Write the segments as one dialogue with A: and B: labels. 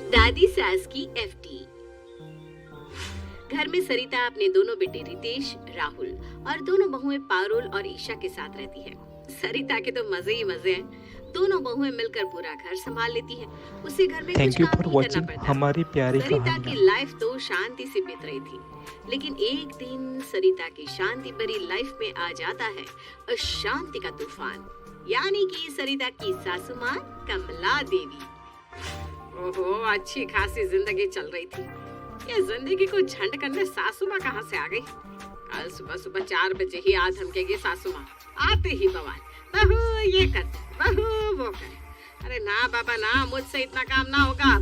A: दादी सास की एफडी। घर में सरिता अपने दोनों बेटे रितेश, राहुल और दोनों बहुएं पारुल और ईशा के साथ रहती है। सरिता के तो मजे ही मजे हैं। दोनों बहुएं मिलकर पूरा घर संभाल लेती है। उसे घर में कुछ
B: थैंक यू
A: काम
B: फॉर
A: नहीं करना
B: वॉचिंग
A: पड़ता।
B: हमारी प्यारी
A: सरिता की
B: कहानियाँ।
A: लाइफ तो शांति से बीत रही थी, लेकिन एक दिन सरिता की शांति भरी लाइफ में आ जाता है अशांति का तूफान, यानी कि सरिता की सासू माँ कमला देवी। ओहो, अच्छी खासी जिंदगी चल रही थी। ये जिंदगी को झंड करने सासू माँ कहाँ से आ गई? कल सुबह सुबह 4 बजे ही आ धमकेगी सासू माँ। आते ही बवाल, बहू ये कर, बहू वो कर। अरे ना बाबा ना, मुझसे इतना काम ना होगा।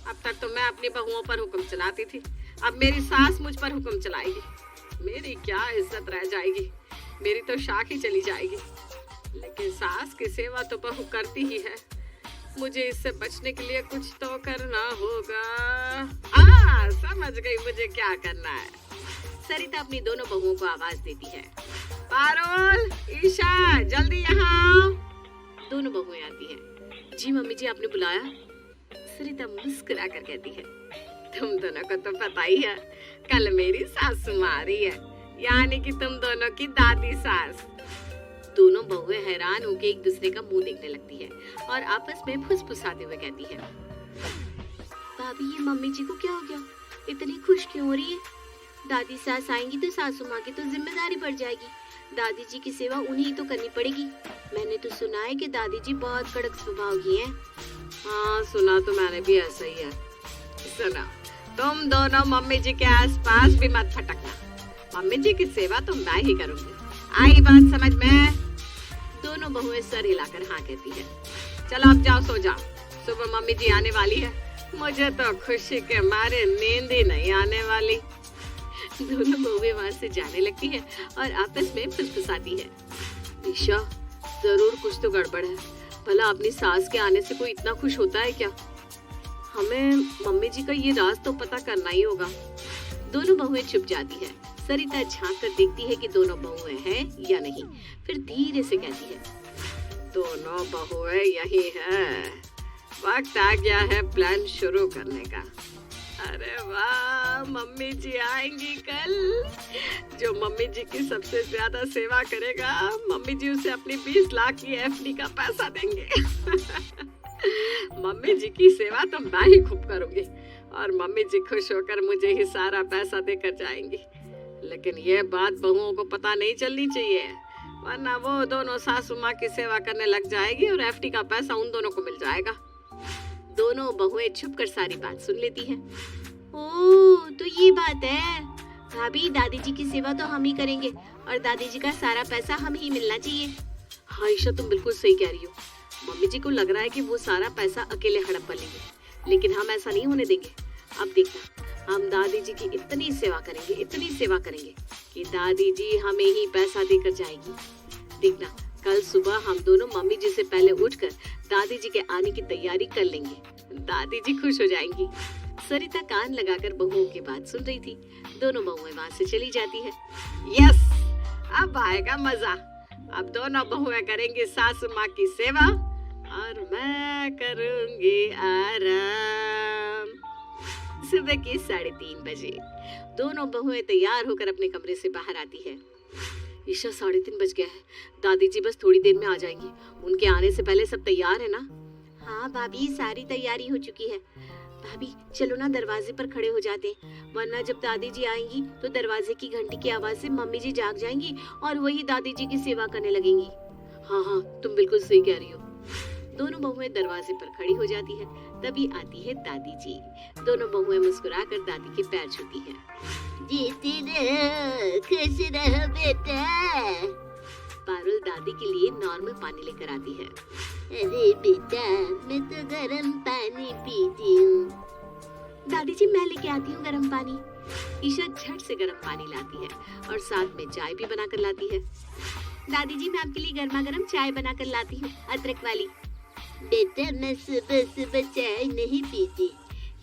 A: अब तक तो मैं अपनी बहुओं पर हुक्म चलाती थी, अब मेरी सास मुझ पर हुक्म चलाएगी। मेरी क्या इज्जत रह जाएगी, मेरी तो शाख ही चली जाएगी। लेकिन सास की सेवा तो बहू करती ही है, मुझे इससे बचने के लिए कुछ तो करना होगा। समझ गई मुझे क्या करना है। सरिता अपनी दोनों बहुओं को आवाज देती है, पारुल, ईशा, जल्दी यहाँ आओ। दोनों बहुएं आती हैं। जी मम्मी जी, आपने बुलाया? सरिता मुस्कुरा कर कहती है, तुम दोनों को तो पता ही है, कल मेरी सासू माँ आ रही है, यानी कि तुम दोनों की दादी सास। दोनों बहुएं हैरान होकर एक दूसरे का मुंह देखने लगती है और आपस में फुसफुसाते हुए कहती है, भाभी ये मम्मी जी को क्या हो गया, इतनी खुश क्यों हो रही है? दादी सास आएंगी तो सासू माँ की तो जिम्मेदारी बढ़ जाएगी, दादी जी की सेवा उन्हीं तो करनी पड़ेगी। मैंने तो सुना है कि दादी जी बहुत कड़क स्वभाव की हैं। हाँ सुना तो मैंने भी ऐसा ही है। सुना, तुम दोनों मम्मी जी के आसपास भी मत फटकना, मम्मी जी की सेवा तो मैं ही करूंगी। आई बात समझ में? दोनों बहुएं सर हिलाकर हाँ कहती है। चलो अब जाओ, सो जाओ, सुबह मम्मी जी आने वाली है। मुझे तो खुशी के मारे नींद ही नहीं आने वाली। दोनों बहुएं वहां से जाने लगती है और आपस में फुसफुसाती है। ईशा, जरूर कुछ तो गड़बड़ है, भला अपनी सास के आने से कोई इतना खुश होता है क्या? हमें मम्मी जी का ये राज तो पता करना ही होगा। दोनों बहुएं चुप जाती है। सरिता झांक कर देखती है कि दोनों बहुएं हैं या नहीं, फिर धीरे से कहती है, दोनों बहुएं यही है, वक्त आ गया है प्लान शुरू करने का। अरे वाह, मम्मी जी आएंगी कल। जो मम्मी जी की सबसे ज्यादा सेवा करेगा, मम्मी जी उसे अपनी 20 लाख की एफडी का पैसा देंगे। मम्मी जी की सेवा तो मैं ही खूब करूंगी और मम्मी जी खुश होकर मुझे ही सारा पैसा देकर जाएंगी। लेकिन ये बात बहुओं को पता नहीं चलनी चाहिए, वरना वो दोनों सासू माँ की सेवा करने लग जाएगी और एफडी का पैसा उन दोनों को मिल जाएगा। दोनों बहुएं छुपकर सारी बात सुन लेती हैं। ओह, तो ये बात है। भाभी, दादी जी की सेवा तो हम ही करेंगे और दादी जी का सारा पैसा हम ही मिलना चाहिए। हाँ ईशा, तुम बिल्कुल सही कह रही हो। मम्मी जी को लग रहा है कि वो सारा पैसा अकेले हड़प कर लेंगे, लेकिन हम ऐसा नहीं होने देंगे। अब देखना, हम दादी जी की इतनी सेवा करेंगे कि दादी जी हमें ही पैसा देकर जाएगी। देखना, कल सुबह हम दोनों मम्मी जी से पहले उठकर दादी जी के आने की तैयारी कर लेंगे, दादी जी खुश हो जाएंगी। सरिता कान लगाकर बहुओं की बात सुन रही थी। दोनों बहुएं वहां से चली जाती है। यस, अब आएगा मजा। अब दोनों बहुएं करेंगी सासू माँ की सेवा और मैं करूंगी आराम। सुबह के 3:30 बजे दोनों बहुएं तैयार होकर अपने कमरे से बाहर आती है। ईशा, 3:30 बज गया है, दादी जी बस थोड़ी देर में आ जाएंगी, उनके आने से पहले सब तैयार है ना? हाँ भाभी, सारी तैयारी हो चुकी है। भाभी चलो ना, दरवाजे पर खड़े हो जाते, वरना जब दादी जी आएंगी तो दरवाजे की घंटी की आवाज से मम्मी जी जाग जाएंगी और वही दादी जी की सेवा करने लगेंगी। हाँ हाँ, तुम बिल्कुल सही कह रही हो। दोनों बहुएं दरवाजे पर खड़ी हो जाती है। तभी आती है दादी जी। दोनों बहुएं मुस्कुराकर दादी के पैर छूती है। जीती रहो, खुश रहो बेटा। पारुल दादी के लिए नॉर्मल पानी लेकर आती है। अरे बेटा, मैं तो गर्म पानी पीती हूँ। दादी जी, मैं लेके आती हूँ गर्म पानी। ईशा झट से गर्म पानी लाती है और साथ में चाय भी बनाकर लाती है। दादी जी, मैं आपके लिए गर्मा गर्म चाय बनाकर लाती हूँ, अदरक वाली। बेटा, मैं सुबह सुबह चाय नहीं पीती,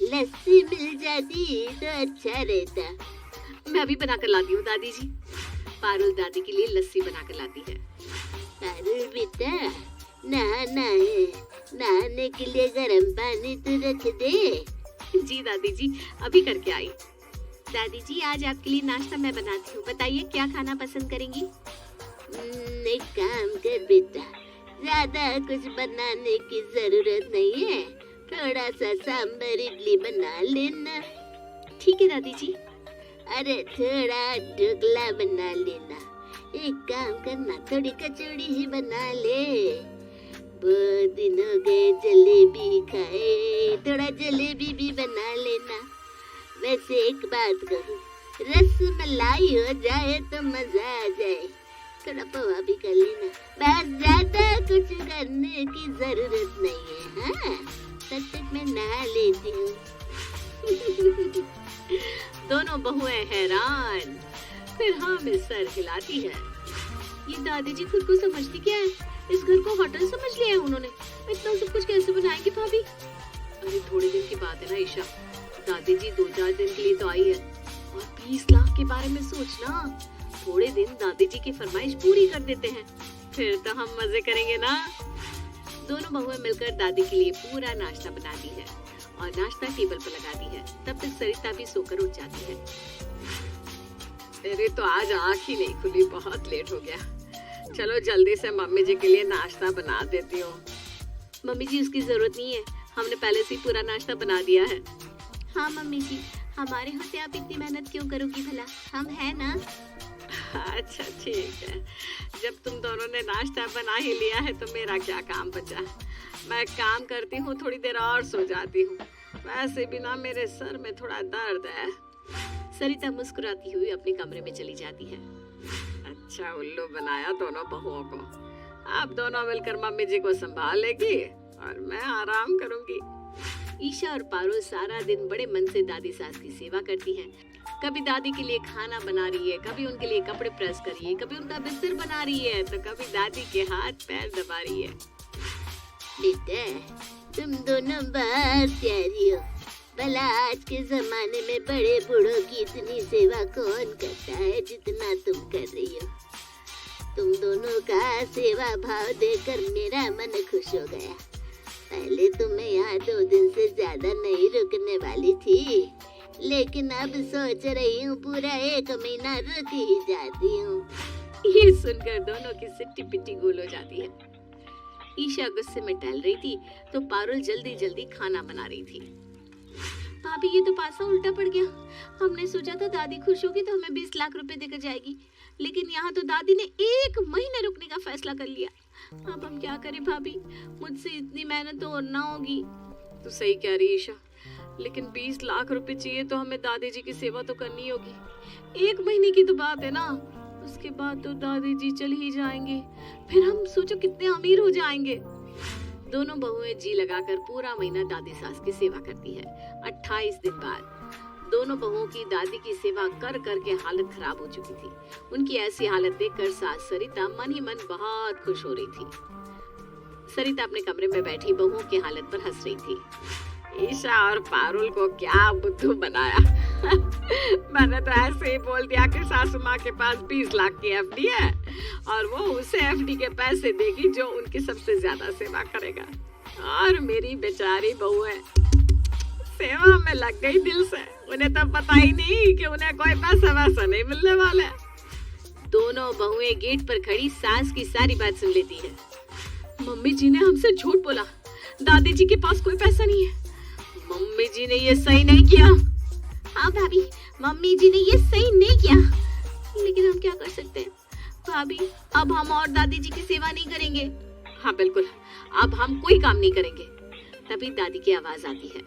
A: लस्सी मिल जाती तो अच्छा रहता। मैं भी बनाकर लाती हूँ दादी जी। पारुल दादी के लिए लस्सी बनाकर लाती है। पारुल बेटा, नहाना है,
B: नहाने के लिए गर्म पानी तो रख दे।
A: जी दादी जी, अभी करके आई। दादी जी, आज आपके लिए नाश्ता मैं बनाती हूँ, बताइए क्या खाना पसंद करेंगी?
B: एक काम कर बेटा, ज्यादा कुछ बनाने की जरूरत नहीं है, थोड़ा सा सांभर इडली बना लेना।
A: ठीक है दादी जी।
B: अरे थोड़ा ढोकला बना लेना। एक काम करना, थोड़ी कचौड़ी ही बना ले। बहुत दिन हो गए जलेबी खाए, थोड़ा जलेबी भी बना लेना। वैसे एक बात कहूँ, रसमलाई हो जाए तो मजा आ जाए। थोड़ा पोहा भी कर लेना, बस ज्यादा कुछ करने की जरूरत नहीं है। हाँ, तब तक मैं नहा लेती हूँ।
A: दोनों बहुएं हैरान, फिर हाँ में सर हिलाती है। ये दादी जी खुद को समझती क्या है? इस घर को होटल समझ लिया है उन्होंने। इतना सब कुछ कैसे बनाएंगी भाभी? अरे थोड़े दिन की बात है ना ईशा, दादी जी 2-4 दिन के लिए तो आई है, और 20 लाख के बारे में सोचना। थोड़े दिन दादी जी की फरमाइश पूरी कर देते हैं, फिर तो हम मजे करेंगे ना। दोनों बहुएं मिलकर दादी के लिए पूरा नाश्ता बनाती है और नाश्ता टेबल पर लगाती है। तब तक सरिता भी सोकर उठ जाती है। मेरी तो आज आँख ही नहीं खुली, बहुत लेट हो गया। चलो जल्दी से मम्मी जी के लिए नाश्ता बना देती हूँ। मम्मी जी, उसकी जरूरत नहीं है, हमने पहले से ही पूरा नाश्ता बना दिया है। हाँ मम्मी जी, हमारे होते आप इतनी मेहनत क्यों करोगी भला, हम है ना। अच्छा ठीक है, जब तुम दोनों ने नाश्ता बना ही लिया है तो मेरा क्या काम बचा। मैं काम करती हूँ, थोड़ी देर और सो जाती हूँ। वैसे भी ना मेरे सर में थोड़ा दर्द है। सरिता मुस्कुराती हुई अपने कमरे में चली जाती है। अच्छा उल्लू बनाया दोनों बहुओं को। आप दोनों मिलकर मम्मी जी को संभाल लेगी और मैं आराम करूंगी। ईशा और पारुल सारा दिन बड़े मन से दादी सास की सेवा करती हैं। कभी दादी के लिए खाना बना रही है, कभी उनके लिए कपड़े प्रेस कर रही है, कभी उनका बिस्तर बना रही है, तो कभी दादी के हाथ पैर दबा रही है।
B: बेटा, तुम दोनों बहुत प्यारी हो। भला आज के जमाने में बड़े बूढ़ों की इतनी सेवा कौन करता है जितना तुम कर रही हो। तुम दोनों का सेवा भाव देखकर मेरा मन खुश हो गया। पहले तो मैं यहाँ 2 दिन से ज्यादा नहीं रुकने वाली थी, लेकिन अब सोच रही हूँ पूरा 1 महीना रुक ही जाती हूँ।
A: ये सुनकर दोनों की सिट्टी पिट्टी गोल हो जाती है। ईशा गुस्से में टहल रही थी तो पारुल जल्दी जल्दी खाना बना रही थी। भाभी, ये तो पासा उल्टा पड़ गया। हमने सोचा था दादी खुश होगी तो हमें 20 लाख रुपए देकर जाएगी, लेकिन यहाँ तो दादी ने 1 महीने रुकने का फैसला कर लिया। अब हम क्या करें भाभी, मुझसे इतनी मेहनत तो और ना होगी। तो सही कह रही ईशा, लेकिन 20 लाख रुपए चाहिए तो हमें दादी जी की सेवा तो करनी होगी। 1 महीने की तो बात है ना, उसके बाद तो दादी जी चल ही जाएंगे, फिर हम सोचो कितने अमीर हो जाएंगे। दोनों बहुएं जी लगाकर पूरा महीना दादी सास की सेवा करती है। 28 दिन बाद दोनों बहुओं की दादी की सेवा कर कर के हालत खराब हो चुकी थी। उनकी ऐसी हालत देखकर सास सरिता मन ही मन बहुत खुश हो रही थी। सरिता अपने कमरे में बैठी बहुओं की हालत पर हंस रही थी। ईशा और पारुल को क्या बुद्धू बनाया। मैंने तो ऐसे ही बोल दिया कि सासू माँ के पास 20 लाख की एफडी है और वो उसे एफडी के पैसे देगी जो उनकी सबसे ज्यादा सेवा करेगा, और मेरी बेचारी बहू है सेवा में लग गई दिल से। उन्हें तो पता ही नहीं कि उन्हें कोई पैसा वैसा नहीं मिलने वाला है। दोनों बहुएं गेट पर खड़ी सास की सारी बात सुन लेती है। मम्मी जी ने हमसे झूठ बोला, दादी जी के पास कोई पैसा नहीं है। मम्मी जी ने ये सही नहीं किया। हाँ भाभी, मम्मी जी ने ये सही नहीं किया, लेकिन हम क्या कर सकते हैं भाभी, अब हम और दादी जी की सेवा नहीं करेंगे। हाँ बिल्कुल, अब हम कोई काम नहीं करेंगे। तभी दादी की आवाज आती है।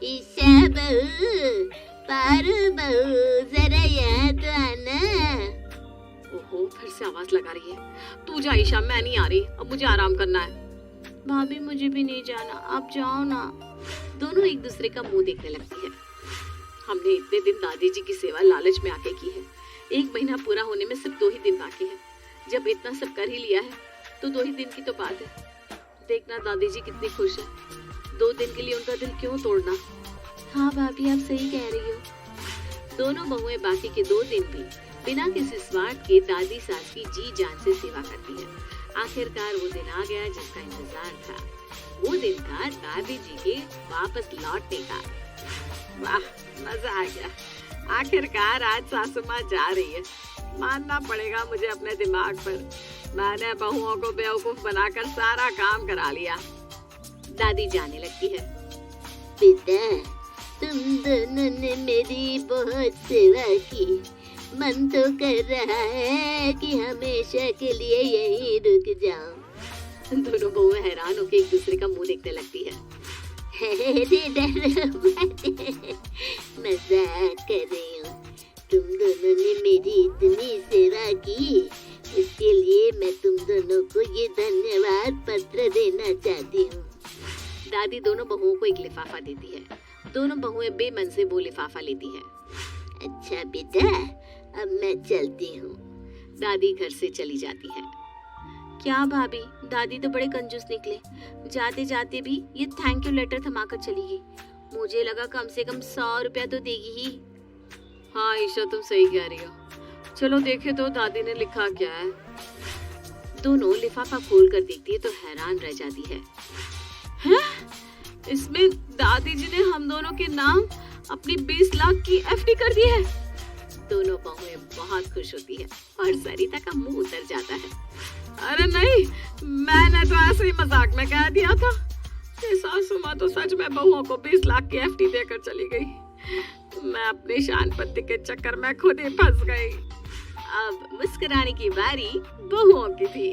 B: ईशा बहू, पारुल बहू, जरा यहाँ तो आना।
A: ओहो, फिर से आवाज लगा रही है। तू जा ईशा, मैं नहीं आ रही, अब मुझे आराम करना है। भाभी मुझे भी नहीं जाना, आप जाओ ना। दोनों एक दूसरे का मुंह देखने लगती है। हमने इतने दिन दादी जी की सेवा लालच में आके की है, 1 महीना पूरा होने में सिर्फ 2 ही दिन बाकी है। जब इतना सब कर ही लिया है तो 2 ही दिन की तो बात है। देखना दादी जी कितनी खुश है, 2 दिन के लिए उनका दिल क्यों तोड़ना। हाँ भाभी, आप सही कह रही हो। दोनों बहुएं बाकी के 2 दिन भी बिना किसी स्वार्थ के दादी सास की जी जान से सेवा करती है। आखिरकार वो दिन आ गया जिसका इंतजार था। वो दिन था दादी जी के वापस लौटने का। वाह, मजा आ गया। आखिरकार आज सासू माँ जा रही है। मानना पड़ेगा मुझे अपने दिमाग पर। मैंने बहुओं को बेवकूफ बनाकर सारा काम करा लिया। दादी जाने लगती है।
B: बेटा, तुम दोनों ने मेरी बहुत सेवा की। मन तो कर रहा है कि हमेशा के लिए यहीं रुक जाऊं।
A: दोनों बहुएं हैरान होकर एक दूसरे का मुंह देखने लगती है।
B: अरे डरो मत, मजाक कर रही हूँ। तुम दोनों ने मेरी इतनी सेवा की, इसके लिए मैं तुम दोनों को ये धन्यवाद पत्र देना चाहती हूँ।
A: दादी दोनों बहुओं को एक लिफाफा देती है। दोनों बहुएं बेमन से वो लिफाफा लेती है।
B: अच्छा बेटा, अब मैं चलती हूँ।
A: दादी घर से चली जाती है। क्या भाभी, दादी तो बड़े कंजूस निकले। जाते जाते भी ये थैंक यू लेटर थमाकर चली गई। मुझे लगा कम से कम 100 रुपया तो देगी ही। हाँ ईशा, तुम सही कह रही हो। चलो देखे तो दादी ने लिखा क्या है। दोनों लिफाफा खोल कर देखती है तो हैरान रह जाती है। हैं? इसमें दादी जी ने हम दोनों के नाम अपनी 20 लाख की एफडी कर दी है। दोनों बहुएं बहुत खुश होती है और सरिता का मुंह उतर जाता है। अरे नहीं, मैंने तो ऐसे ही मजाक में कह दिया था। ये सासू माँ तो सच में बहुओं को 20 लाख की एफडी देकर चली गई। मैं अपनी शान पत्ती के चक्कर में खुद ही फंस गई। अब मुस्कुराने की बारी बहुओं की थी।